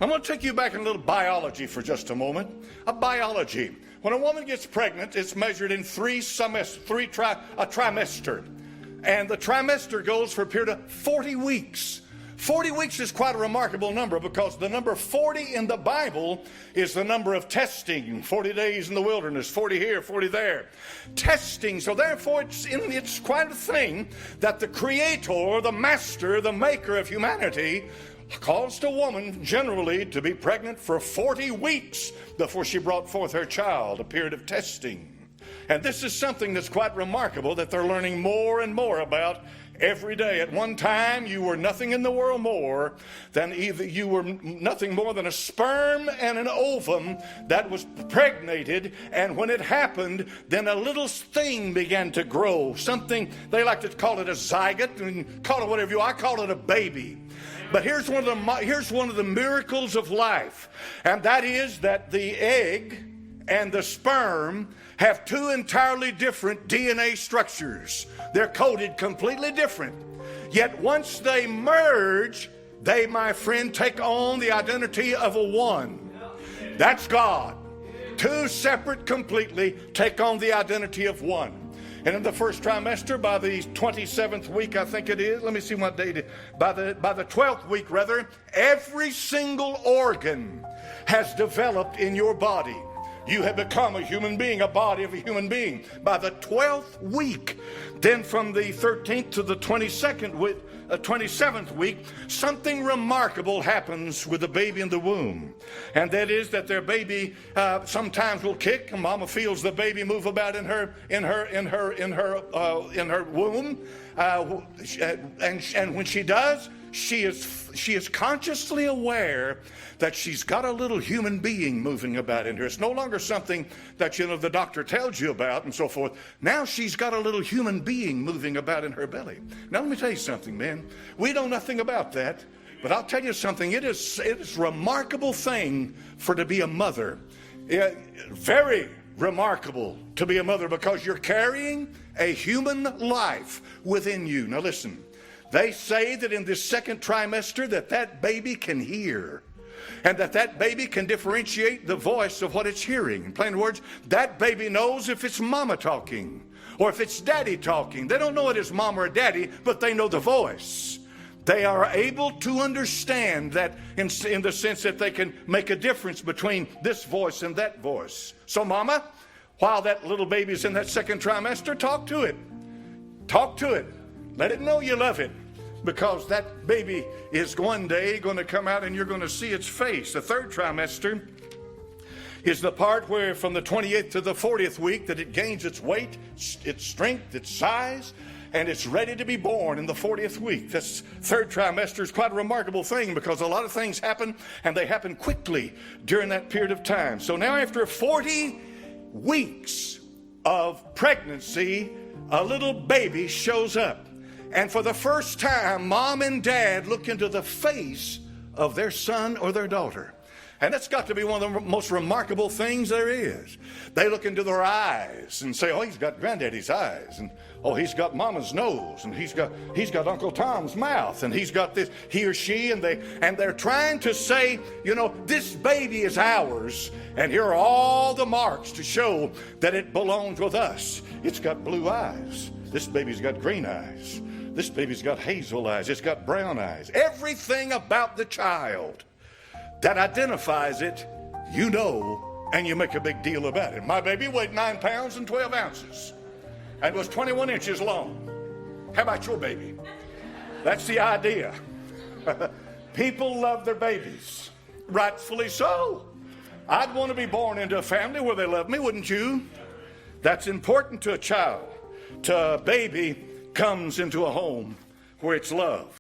I'm going to take you back in a little biology for just a moment. Biology. When a woman gets pregnant, it's measured in a trimester. And the trimester goes for a period of 40 weeks. 40 weeks is quite a remarkable number, because the number 40 in the Bible is the number of testing. 40 days in the wilderness, 40 here, 40 there. Testing. So therefore, it's quite a thing that the Creator, the Master, the Maker of humanity, caused a woman generally to be pregnant for 40 weeks before she brought forth her child, a period of testing. And this is something that's quite remarkable that they're learning more and more about every day. At one time, you were nothing in the world more than you were nothing more than a sperm and an ovum that was pregnated. And when it happened, then a little thing began to grow. Something, they like to call it a zygote, and call it whatever you want. I call it a baby. But here's one of the miracles of life, and that is that the egg and the sperm have two entirely different DNA structures. They're coded completely different. Yet once they merge, they, my friend, take on the identity of a one. That's God. Two separate completely take on the identity of one. And in the first trimester, by the 27th week, I think it is, let me see what date, by the 12th week rather, every single organ has developed in your body. You have become a human being, a body of a human being. By the 12th week, then from the 13th to the 27th week, something remarkable happens with the baby in the womb. And that is that their baby sometimes will kick, and mama feels the baby move about in her womb. And when she does, she is consciously aware that she's got a little human being moving about in her. It's no longer something that, the doctor tells you about and so forth. Now she's got a little human being moving about in her belly. Now let me tell you something, man. We know nothing about that, but I'll tell you something. It is a remarkable thing to be a mother. Very remarkable to be a mother, because you're carrying a human life within you. Now listen. They say that in this second trimester that baby can hear, and that baby can differentiate the voice of what it's hearing. In plain words, that baby knows if it's mama talking or if it's daddy talking. They don't know it is mama or daddy, but they know the voice. They are able to understand that in the sense that they can make a difference between this voice and that voice. So mama, while that little baby's in that second trimester, talk to it. Talk to it. Let it know you love it. Because that baby is one day going to come out and you're going to see its face. The third trimester is the part where from the 28th to the 40th week that it gains its weight, its strength, its size, and it's ready to be born in the 40th week. This third trimester is quite a remarkable thing, because a lot of things happen, and they happen quickly during that period of time. So now after 40 weeks of pregnancy, a little baby shows up. And for the first time, mom and dad look into the face of their son or their daughter. And that's got to be one of the most remarkable things there is. They look into their eyes and say, oh, he's got granddaddy's eyes. And oh, he's got mama's nose. And he's got Uncle Tom's mouth. And he's got this, he or she. And they're trying to say, this baby is ours. And here are all the marks to show that it belongs with us. It's got blue eyes. This baby's got green eyes. This baby's got hazel eyes. It's got brown eyes. Everything about the child that identifies it, and you make a big deal about it. My baby weighed 9 pounds and 12 ounces and was 21 inches long. How about your baby? That's the idea. People love their babies, rightfully so. I'd want to be born into a family where they love me, wouldn't you? That's important to a child. To a baby comes into a home where it's loved.